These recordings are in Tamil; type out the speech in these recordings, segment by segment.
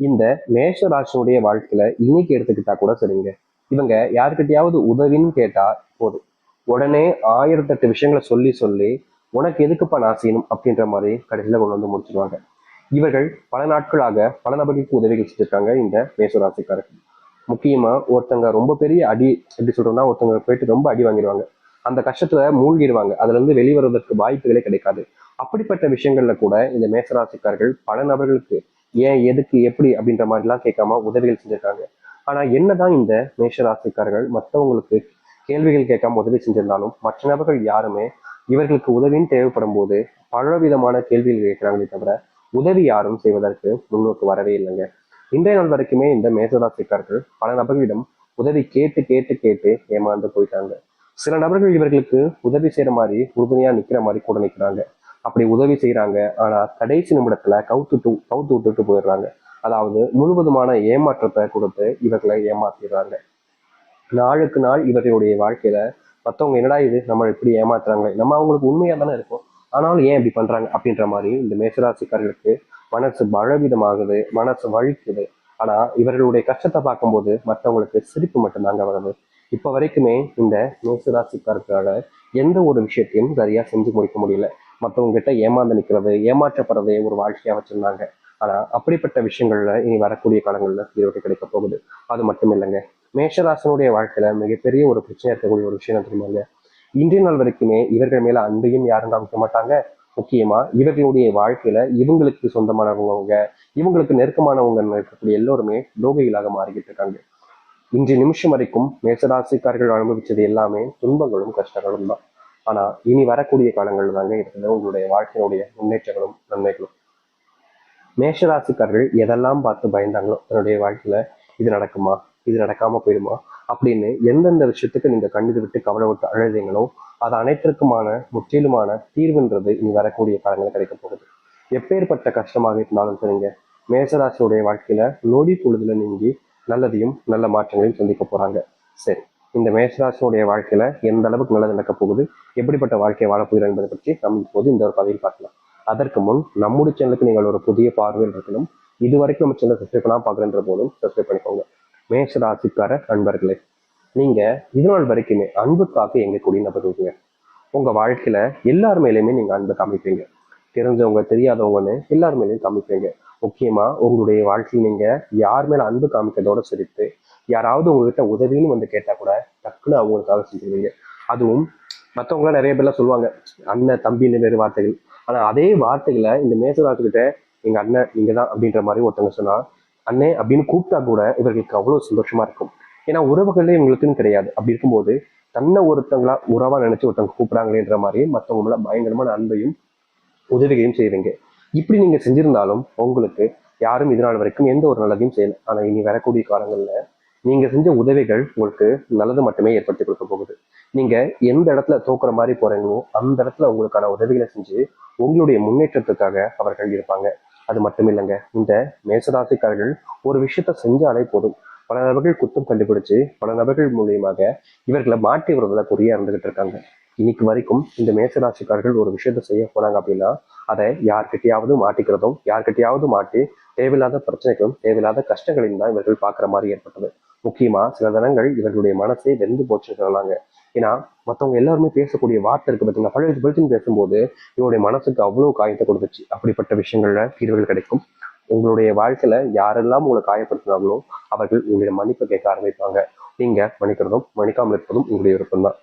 இந்த மேஷ ராசினுடைய வாழ்க்கையில இன்னைக்கு எடுத்துக்கிட்டா கூட சரிங்க. இவங்க யாருக்கிட்டையாவது உதவின்னு கேட்டா போதும், உடனே 1008 விஷயங்களை சொல்லி சொல்லி உனக்கு எதுக்குப்பா நான் செய்யணும் அப்படின்ற மாதிரி கடைசியில கொண்டு வந்து முடிச்சிருவாங்க. இவர்கள் பல நாட்களாக பல நபர்களுக்கு உதவிகள் செஞ்சிருக்காங்க இந்த மேஷராசிக்காரர்கள். முக்கியமா ஒருத்தங்க ரொம்ப பெரிய அடி, எப்படி சொல்றோம்னா ஒருத்தங்க போயிட்டு ரொம்ப அடி வாங்கிடுவாங்க. அந்த கஷ்டத்துல மூழ்கிடுவாங்க. அதுல இருந்து வெளிவருவதற்கு வாய்ப்புகளே கிடைக்காது. அப்படிப்பட்ட விஷயங்கள்ல கூட இந்த மேசராசிக்காரர்கள் பல நபர்களுக்கு ஏன், எதுக்கு, எப்படி அப்படின்ற மாதிரி எல்லாம் கேட்காம உதவிகள் செஞ்சிருக்காங்க. ஆனா என்னதான் இந்த மேஷராசிக்காரர்கள் மற்றவங்களுக்கு கேள்விகள் கேட்காம உதவி செஞ்சிருந்தாலும் மற்ற நபர்கள் யாருமே இவர்களுக்கு உதவின்னு தேவைப்படும் போது பலவிதமான கேள்விகள் கேட்கிறாங்களே தவிர உதவி யாரும் செய்வதற்கு முன்னோக்கு வரவே இல்லைங்க. இன்றைய நாள் வரைக்குமே இந்த மேசராசிக்காரர்கள் பல நபர்களிடம் உதவி கேட்டு கேட்டு கேட்டு ஏமாந்து போயிட்டாங்க. சில நபர்கள் இவர்களுக்கு உதவி செய்யற மாதிரி உறுதுணையா நிக்கிற மாதிரி கூட நிக்கிறாங்க. அப்படி உதவி செய்யறாங்க, ஆனா கடைசி நிமிடத்துல கவுத்து விட்டுட்டு போயிடுறாங்க. அதாவது முழுவதுமான ஏமாற்றத்தை கொடுத்து இவர்களை ஏமாத்திடுறாங்க. நாளுக்கு நாள் இவர்களுடைய வாழ்க்கையில மற்றவங்க என்னடா இது நம்ம இப்படி ஏமாத்துறாங்க, நம்ம அவங்களுக்கு உண்மையா தானே இருக்கும், ஆனாலும் ஏன் இப்படி பண்றாங்க அப்படின்ற மாதிரி இந்த மேசராசிக்காரர்களுக்கு மனசு பலவிதமாகுது, மனசு வலிக்குது. ஆனா இவர்களுடைய கஷ்டத்தை பார்க்கும்போது மற்றவங்களுக்கு சிரிப்பு மட்டும்தாங்க வருது. இப்ப வரைக்குமே இந்த மேசராசிக்காரர்களால எந்த ஒரு விஷயத்தையும் சரியா செஞ்சு முடிக்க முடியல. மற்றவங்க கிட்ட ஏமாந்து நிற்கிறது, ஏமாற்றப்படுறதே ஒரு வாழ்க்கையா வச்சிருந்தாங்க. ஆனா அப்படிப்பட்ட விஷயங்கள்ல இனி வரக்கூடிய காலங்கள்ல தீர்வு கிடைக்க போகுது. அது மட்டும் இல்லைங்க, மேஷராசனுடைய வாழ்க்கையில மிகப்பெரிய ஒரு பிரச்சனை இருக்கக்கூடிய ஒரு விஷயம் தெரியுமாங்க, இன்றைய நாள் வரைக்குமே இவர்கள் மேல அன்பையும் யாரும் காமிக்க மாட்டாங்க. முக்கியமா இவர்களுடைய வாழ்க்கையில இவங்களுக்கு சொந்தமானவங்க, இவங்களுக்கு நெருக்கமானவங்க இருக்கக்கூடிய எல்லோருமே துரோகிகளாக மாறிக்கிட்டு இருக்காங்க. இன்றைய நிமிஷம் வரைக்கும் மேசராசிக்காரர்கள் அனுபவிச்சது எல்லாமே துன்பங்களும் கஷ்டங்களும் தான். ஆனா இனி வரக்கூடிய காலங்கள் தாங்க இருக்குது உங்களுடைய வாழ்க்கையினுடைய முன்னேற்றங்களும் நன்மைகளும். மேஷராசிக்காரர்கள் எதெல்லாம் பார்த்து பயந்தாங்களோ தன்னுடைய வாழ்க்கையில, இது நடக்குமா, இது நடக்காம போயிடுமா அப்படின்னு எந்தெந்த விஷயத்துக்கு நீங்க கண்ணீர் விட்டு கவலை விட்டு அழுதீங்களோ அது அனைத்திற்குமான முற்றிலுமான தீர்வுன்றது இனி வரக்கூடிய காலங்களில் கிடைக்க போகுது. எப்பேற்பட்ட கஷ்டமாக இருந்தாலும் சரிங்க, மேசராசியுடைய வாழ்க்கையில நொடி பொழுதுல நீங்கி நல்லதையும் நல்ல மாற்றங்களையும் சந்திக்க போறாங்க. சரி, இந்த மேசராசியுடைய வாழ்க்கையில எந்த அளவுக்கு நல்லது நடக்க போகுது, எப்படிப்பட்ட வாழ்க்கையை வாழ போகிறோம் என்பதை பற்றி நம்ம இப்போது இந்த ஒரு பதிவில் பார்க்கலாம். அதற்கு முன் நம்முடைய சேனலுக்கு நீங்கள் ஒரு புதிய பார்வையில் இருக்கணும். இது வரைக்கும் நம்ம சேனல் சப்ஸ்கிரைப் பண்ணாம பார்க்குறன்ற போதும் சப்ஸ்கிரைப் பண்ணிக்கோங்க. மேஷ ராசிக்கார நண்பர்களே, நீங்க இது நாள் வரைக்குமே அன்புக்காக எங்க கூடிய நபர்களுங்க. உங்க வாழ்க்கையில எல்லார் மேலேயுமே நீங்க அன்பு காமிப்பீங்க. தெரிஞ்சவங்க தெரியாதவங்கன்னு எல்லார் மேலேயும் காமிப்பீங்க. முக்கியமா உங்களுடைய வாழ்க்கையில் நீங்க யார் மேல அன்பு காமிக்கிறதோட சரித்து, யாராவது உங்ககிட்ட உதவின்னு வந்து கேட்டா கூட டக்குன்னு அவங்களுக்காக செஞ்சுருவீங்க. அதுவும் மற்றவங்களாம் நிறைய பேர்லாம் சொல்லுவாங்க அண்ணன் தம்பின்னு வேறு வார்த்தைகள். ஆனா அதே வார்த்தைகளை இந்த மேசராத்துக்கிட்ட எங்க அண்ணன் நீங்க தான் அப்படின்ற மாதிரி ஒருத்தவங்க சொன்னா அண்ணே அப்படின்னு கூப்பிட்டா கூட இவர்களுக்கு அவ்வளவு சந்தோஷமா இருக்கும். ஏன்னா உறவுகளே இவங்களுக்குன்னு கிடையாது. அப்படி இருக்கும்போது தன்னை ஒருத்தங்களா உறவா நினைச்சு ஒருத்தவங்க கூப்பிடாங்களேன்ற மாதிரி மற்றவங்க மேல பயங்கரமான அன்பையும் உதவிகளையும் செய்வீங்க. இப்படி நீங்க செஞ்சிருந்தாலும் உங்களுக்கு யாரும் இதனால் வரைக்கும் எந்த ஒரு நல்லதையும் செய்யல. ஆனா இனி வரக்கூடிய காலங்கள்ல நீங்க செஞ்ச உதவிகள் உங்களுக்கு நல்லது மட்டுமே ஏற்படுத்தி கொடுக்க போகுது. நீங்க எந்த இடத்துல தோக்குற மாதிரி போறீங்களோ அந்த இடத்துல உங்களுக்கான உதவிகளை செஞ்சு உங்களுடைய முன்னேற்றத்துக்காக அவர்கள் இருப்பாங்க. அது மட்டும் இல்லைங்க, இந்த மேசராசிக்காரர்கள் ஒரு விஷயத்த செஞ்சாலே போதும், பல நபர்கள் குத்தம் கண்டுபிடிச்சு பல நபர்கள் மூலியமாக இவர்களை மாற்றி வருவதில் குறியா இருந்துகிட்டு இருக்காங்க. இன்னைக்கு வரைக்கும் இந்த மேசராசிக்காரர்கள் ஒரு விஷயத்த செய்ய போனாங்க அப்படின்னா அதை யார்கிட்டயாவது மாட்டிக்கிறதும் யார்கிட்டயாவது மாட்டி தேவையில்லாத பிரச்சனைகளும் தேவையில்லாத கஷ்டங்களையும் தான் இவர்கள் பார்க்குற மாதிரி ஏற்பட்டது. முக்கியமா சில தினங்கள் இவர்களுடைய மனசே வெந்து போச்சுன்னு சொல்லலாங்க. ஏன்னா மற்றவங்க எல்லாருமே பேசக்கூடிய வார்த்தை இருக்கு பார்த்தீங்கன்னா, பழைய பழுத்துன்னு பேசும்போது இவருடைய மனசுக்கு அவ்வளவு காயத்தை கொடுத்துச்சு. அப்படிப்பட்ட விஷயங்கள்ல தீர்வுகள் கிடைக்கும். உங்களுடைய வாழ்க்கையில யாரெல்லாம் உங்களை காயப்படுத்தினாங்களோ அவர்கள் உங்களுடைய மன்னிப்பு கேட்க ஆரம்பிப்பாங்க. நீங்க மன்னிக்கிறதும் மன்னிக்காமல் இருப்பதும் உங்களுடைய விருப்பம் தான்.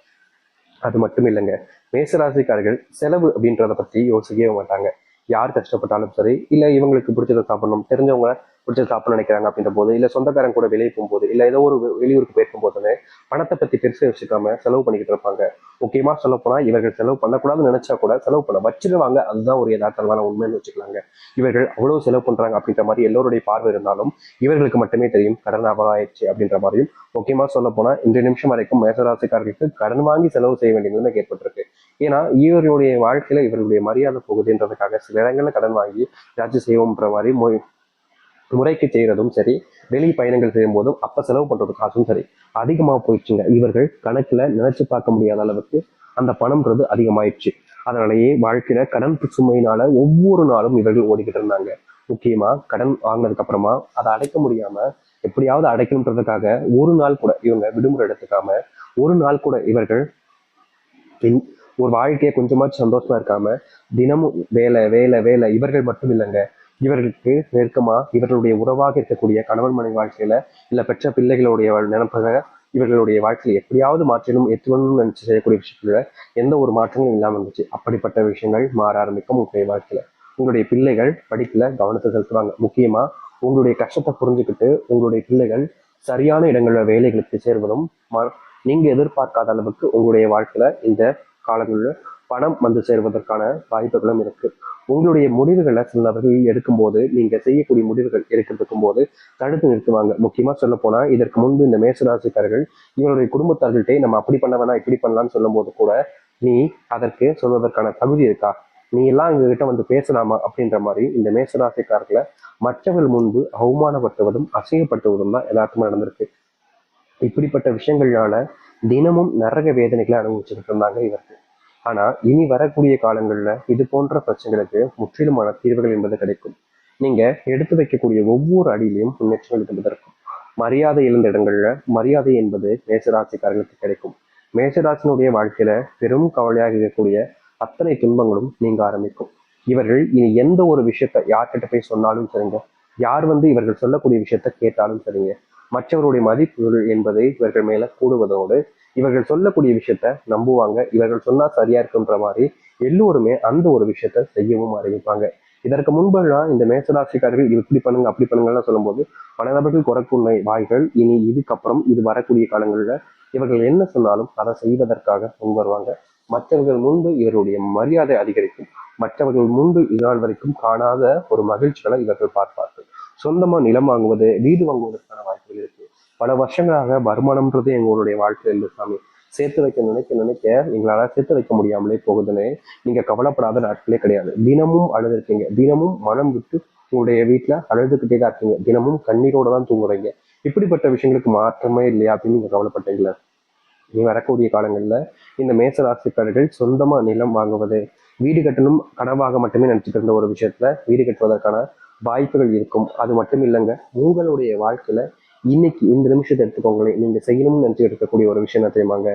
அது மட்டும் இல்லைங்க, மேசராசிக்காரர்கள் செலவு அப்படின்றத பத்தி யோசிக்கவே மாட்டாங்க. யார் கஷ்டப்பட்டாலும் சரி, இல்ல இவங்களுக்கு பிடிச்சதை சாப்பிடணும், தெரிஞ்சவங்க பிடிச்சதை சாப்பிட நினைக்கிறாங்க அப்படின்ற போது, இல்ல சொந்தக்காரங்க கூட வெளியே போகும்போது, இல்ல ஏதோ ஒரு வெளியூருக்கு போயிருக்கும் போதுன்னு பணத்தை பத்தி பெருசா யோசிக்காம செலவு பண்ணிக்கிட்டு இருப்பாங்க. முக்கியமா சொல்ல போனா இவர்கள் செலவு பண்ணக்கூடாதுன்னு நினைச்சா கூட செலவு பண்ண வச்சிருவாங்க. அதுதான் ஒரு யதார்த்தமான உண்மைன்னு வச்சுக்கலாங்க. இவர்கள் அவ்வளவு செலவு பண்றாங்க அப்படின்ற மாதிரி எல்லோருடைய பார்வை இருந்தாலும் இவர்களுக்கு மட்டுமே தெரியும் கடன் ஆயிடுச்சு அப்படின்ற மாதிரியும். முக்கியமா சொல்ல போனா இந்த நிமிஷம் வரைக்கும் மேசராசிக்காரர்களுக்கு கடன் வாங்கி செலவு செய்ய வேண்டிய நிலைமை ஏற்பட்டிருக்கு. ஏன்னா இவர்களுடைய வாழ்க்கையில இவர்களுடைய மரியாதை போகுதுன்றதுக்காக சில இடங்கள்ல கடன் வாங்கி ஏதாச்சும் செய்வோம்ன்ற மாதிரி முறைக்கு செய்யறதும் சரி, வெளி பயணங்கள் செய்யும் போதும் அப்ப செலவு பண்றது காசும் சரி அதிகமா போயிடுச்சுங்க. இவர்கள் கணக்குல நினைச்சு பார்க்க முடியாத அளவுக்கு அந்த பணம்ன்றது அதிகமாயிடுச்சு. அதனாலேயே வாழ்க்கையில கடன் சுமையினால ஒவ்வொரு நாளும் இவர்கள் ஓடிக்கிட்டு இருந்தாங்க. முக்கியமா கடன் வாங்கினதுக்கு அப்புறமா அதை அடைக்க முடியாம எப்படியாவது அடைக்கணுன்றதுக்காக ஒரு நாள் கூட இவங்க விடுமுறை எடுத்துக்காம ஒரு நாள் கூட இவர்கள் ஒரு வாழ்க்கையை கொஞ்சமாச்சும் சந்தோஷமா இருக்காம தினமும் வேலை வேலை வேலை. இவர்கள் மட்டும் இல்லைங்க, இவர்களுக்கு நெருக்கமா இவர்களுடைய உறவாக இருக்கக்கூடிய கணவன் மனைவி வாழ்க்கையில இல்ல பெற்ற பிள்ளைகளுடைய நினைப்பக இவர்களுடைய வாழ்க்கையை எப்படியாவது மாற்றணும் எத்தணும்னு நினைச்சு செய்யக்கூடிய விஷயத்துல எந்த ஒரு மாற்றங்களும் இல்லாம இருந்துச்சு. அப்படிப்பட்ட விஷயங்கள் மாற ஆரம்பிக்கும் உங்களுடைய வாழ்க்கையில. உங்களுடைய பிள்ளைகள் படிப்புல கவனத்தை செலுத்துவாங்க. முக்கியமா உங்களுடைய கஷ்டத்தை புரிஞ்சுக்கிட்டு உங்களுடைய பிள்ளைகள் சரியான இடங்கள்ல வேலைகளுக்கு சேர்வதும் நீங்க எதிர்பார்க்காத அளவுக்கு உங்களுடைய வாழ்க்கையில இந்த காலங்களில் பணம் வந்து சேர்வதற்கான வாய்ப்புகளும் இருக்கு. உங்களுடைய முடிவுகளை சில நபர்கள் எடுக்கும்போது நீங்க செய்யக்கூடிய முடிவுகள் எடுக்கிறதுக்கும் போது தடுத்து நிறுத்துவாங்க. முக்கியமா சொல்ல போனா இதற்கு முன்பு இந்த மேசராசிக்காரர்கள் இவருடைய குடும்பத்தார்கள்ட்டே நம்ம அப்படி பண்ண வேணா இப்படி பண்ணலாம்னு சொல்லும் போது கூட நீ அதற்கு சொல்வதற்கான தகுதி இருக்கா, நீ எல்லாம் எங்ககிட்ட வந்து பேசலாமா அப்படின்ற மாதிரி இந்த மேசராசிக்காரர்களை மற்றவர்கள் முன்பு அவமானப்படுத்துவதும் அசிங்கப்படுத்துவதும் தான் எல்லாத்துக்குமே நடந்திருக்கு. இப்படிப்பட்ட விஷயங்கள்னால தினமும் நரக வேதனைகளை அனுபவிச்சுக்கிட்டு இருந்தாங்க இவருக்கு. ஆனா இனி வரக்கூடிய காலங்கள்ல இது போன்ற பிரச்சனைகளுக்கு முற்றிலுமான தீர்வுகள் என்பது கிடைக்கும். நீங்க எடுத்து வைக்கக்கூடிய ஒவ்வொரு அடியிலையும் முன்னேற்றங்கள் என்பது இருக்கும். மரியாதை இழந்த இடங்கள்ல மரியாதை என்பது மேசராசிக்காரர்களுக்கு கிடைக்கும். மேசராசினுடைய வாழ்க்கையில பெரும் கவலையாக இருக்கக்கூடிய அத்தனை துன்பங்களும் நீங்க ஆரம்பிக்கும். இவர்கள் இனி எந்த ஒரு விஷயத்த யார்கிட்ட போய் சொன்னாலும் சரிங்க, யார் வந்து இவர்கள் சொல்லக்கூடிய விஷயத்த கேட்டாலும் சரிங்க, மற்றவருடைய மதிப்புகள் என்பதை இவர்கள் மேல கூடுவதோடு இவர்கள் சொல்லக்கூடிய விஷயத்த நம்புவாங்க. இவர்கள் சொன்னா சரியா இருக்குன்ற மாதிரி எல்லோருமே அந்த ஒரு விஷயத்த செய்யவும் ஆரம்பிப்பாங்க. இதற்கு முன்பெல்லாம் இந்த மேசராசிக்காரர்கள் இப்படி பண்ணுங்க அப்படி பண்ணுங்கலாம் சொல்லும்போது பல நபர்கள் குறைக்குண்ணை வாய்கள் இனி இதுக்கப்புறம் இது வரக்கூடிய காலங்கள்ல இவர்கள் என்ன சொன்னாலும் அதை செய்வதற்காக முன் வருவாங்க. மற்றவர்கள் முன்பு இவருடைய மரியாதை அதிகரிக்கும். மற்றவர்கள் முன்பு இதனால் வரைக்கும் காணாத ஒரு மகிழ்ச்சிகளை இவர்கள் பார்ப்பார்கள். சொந்தமா நிலம் வாங்குவது வீடு வாங்குவதற்கான வாய்ப்புகள் இருக்கு. பல வருஷங்களாக வருமானம்ன்றது எங்களுடைய வாழ்க்கையில் இருந்து சாமி சேர்த்து வைக்க நினைக்க நினைக்க எங்களால சேர்த்து வைக்க முடியாமலே போகுதுன்னு நீங்க கவலைப்படாத நாட்களே கிடையாது. தினமும் அழுதுருக்கீங்க, தினமும் மனம் விட்டு உங்களுடைய வீட்டுல அழுதுகிட்டே தான் இருக்கீங்க, தினமும் கண்ணீரோட தான் தூங்குறீங்க. இப்படிப்பட்ட விஷயங்களுக்கு மாற்றமே இல்லையா அப்படின்னு நீங்க கவலைப்பட்டீங்களா? நீ வரக்கூடிய காலங்கள்ல இந்த மேசராசிக்காரர்கள் சொந்தமா நிலம் வாங்குவது வீடு கட்டணும் கனவாக மட்டுமே நினைச்சிட்டு இருந்த ஒரு விஷயத்துல வீடு கட்டுவதற்கான வாய்ப்புகள் இருக்கும். அது மட்டும் இல்லைங்க, உங்களுடைய வாழ்க்கையில இன்னைக்கு இந்த நிமிஷத்தை எடுத்துக்கோங்களேன், நீங்க செய்யணும்னு நினைச்சு இருக்கக்கூடிய ஒரு விஷயம் என்ன தெரியுமாங்க?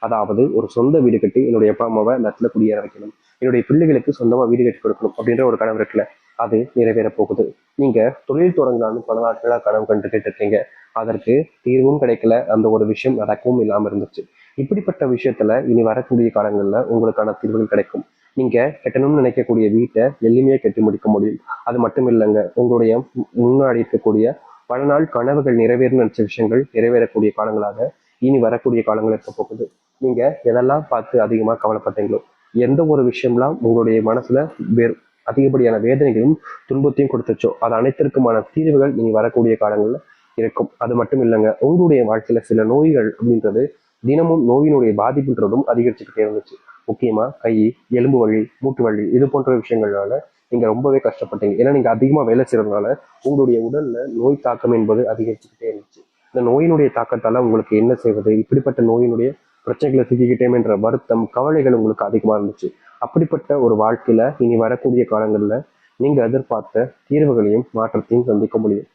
அதாவது ஒரு சொந்த வீடு கட்டி என்னுடைய அப்பா அம்மாவை நத்துல குடியேற வைக்கணும், என்னுடைய பிள்ளைகளுக்கு சொந்தமா வீடு கட்டி கொடுக்கணும் அப்படின்ற ஒரு கனவு இருக்குல்ல, அது நிறைவேற போகுது. நீங்க தொழில் தொடங்கலாம்னு பல நாட்களா கனவு கண்டுகிட்டு இருக்கீங்க, அதற்கு தீர்வும் கிடைக்கல, அந்த ஒரு விஷயம் நடக்கவும் இல்லாம இருந்துச்சு. இப்படிப்பட்ட விஷயத்துல இனி வரக்கூடிய காலங்கள்ல உங்களுக்கான தீர்வுகள் கிடைக்கும். நீங்க கட்டணும்னு நினைக்கக்கூடிய வீட்டை எளிமையா கட்டி முடிக்க முடியும். அது மட்டும் இல்லைங்க, உங்களுடைய முன்னாடி இருக்கக்கூடிய பல நாள் கனவுகள் நிறைவேறும் நினைச்ச விஷயங்கள் நிறைவேறக்கூடிய காலங்களாக இனி வரக்கூடிய காலங்கள் இருக்க போகுது. நீங்க எதெல்லாம் பார்த்து அதிகமா கவலைப்பட்டீங்களோ, எந்த ஒரு விஷயம்லாம் உங்களுடைய மனசுல அதிகப்படியான வேதனைகளும் துன்பத்தையும் கொடுத்துச்சோ அது அனைத்திற்குமான தீர்வுகள் இனி வரக்கூடிய காலங்கள்ல இருக்கும். அது மட்டும் இல்லைங்க, உங்களுடைய வாழ்க்கையில சில நோய்கள் அப்படின்றது தினமும் நோயினுடைய பாதிப்புன்றதும் அதிகரிச்சுக்கிட்டே இருந்துச்சு. முக்கியமா கை, எலும்பு வலி, மூட்டு வலி இது போன்ற விஷயங்கள்னால நீங்க ரொம்பவே கஷ்டப்பட்டீங்க. ஏன்னா நீங்க அதிகமா வேலை செய்யறதுனால உங்களுடைய உடல்ல நோய் தாக்கம் என்பது அதிகரிச்சுக்கிட்டே இருந்துச்சு. இந்த நோயினுடைய தாக்கத்தால உங்களுக்கு என்ன செய்வது, இப்படிப்பட்ட நோயினுடைய பிரச்சனைகளை சிக்கிக்கிட்டேன்ற வருத்தம் கவலைகள் உங்களுக்கு அதிகமா இருந்துச்சு. அப்படிப்பட்ட ஒரு வாழ்க்கையில இனி வரக்கூடிய காலங்கள்ல நீங்க எதிர்பார்த்த தீர்வுகளையும் மாற்றத்தையும் சந்திக்க முடியும்.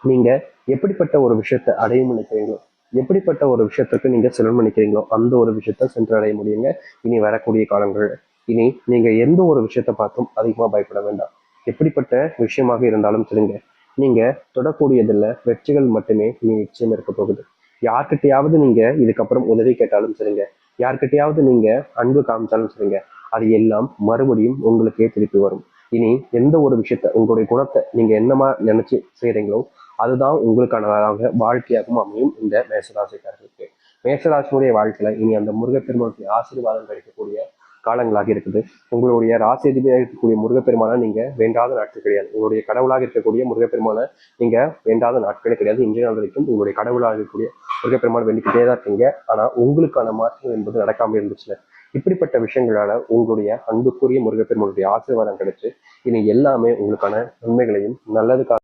நீங்க எப்படிப்பட்ட ஒரு விஷயத்தை அடைய நினைக்கிறீங்களோ, எப்படிப்பட்ட ஒரு விஷயத்துக்கு நீங்க செலவு நினைக்கிறீங்களோ அந்த ஒரு விஷயத்த சென்றடைய முடியுங்க இனி வரக்கூடிய காலங்கள். இனி நீங்க எந்த ஒரு விஷயத்த பார்த்தும் அதிகமா பயப்பட வேண்டாம். எப்படிப்பட்ட விஷயமாக இருந்தாலும் சரிங்க, நீங்க தொடக்கூடியதுல வெற்றிகள் மட்டுமே இனி நிச்சயம் இருக்க போகுது. யார்கிட்டையாவது நீங்க இதுக்கப்புறம் உதவி கேட்டாலும் சரிங்க, யார்கிட்டையாவது நீங்க அன்பு காமிச்சாலும் சரிங்க, அது எல்லாம் மறுபடியும் உங்களுக்கே திருப்பி வரும். இனி எந்த ஒரு விஷயத்த உங்களுடைய குணத்தை நீங்க என்னமா நினைச்சு செய்யறீங்களோ அதுதான் உங்களுக்கானதாக வாழ்க்கையாகவும் அமையும் இந்த மேசராசிக்காரர்களுக்கு. மேசராசினுடைய வாழ்க்கையில இனி அந்த முருகப்பெருமானுடைய ஆசீர்வாதம் கிடைக்கக்கூடிய காலங்களாக இருக்குது. உங்களுடைய ராசி அதிபதியாக இருக்கக்கூடிய முருகப்பெருமானை நீங்க வேண்டாத நாட்கள் கிடையாது. உங்களுடைய கடவுளாக இருக்கக்கூடிய முருகப்பெருமானை நீங்க வேண்டாத நாட்களே கிடையாது. இன்றைய நாள் வரைக்கும் உங்களுடைய கடவுளாக இருக்கக்கூடிய முருகப்பெருமான் வேண்டிக்கிட்டே தான் இருக்கீங்க. ஆனா உங்களுக்கான மாற்றம் என்பது நடக்காம இருந்துச்சுல. இப்படிப்பட்ட விஷயங்களால உங்களுடைய அன்புக்குரிய முருகப்பெருமானுடைய ஆசீர்வாதம் கிடைச்சு இனி எல்லாமே உங்களுக்கான நன்மைகளையும் நல்லதுக்காக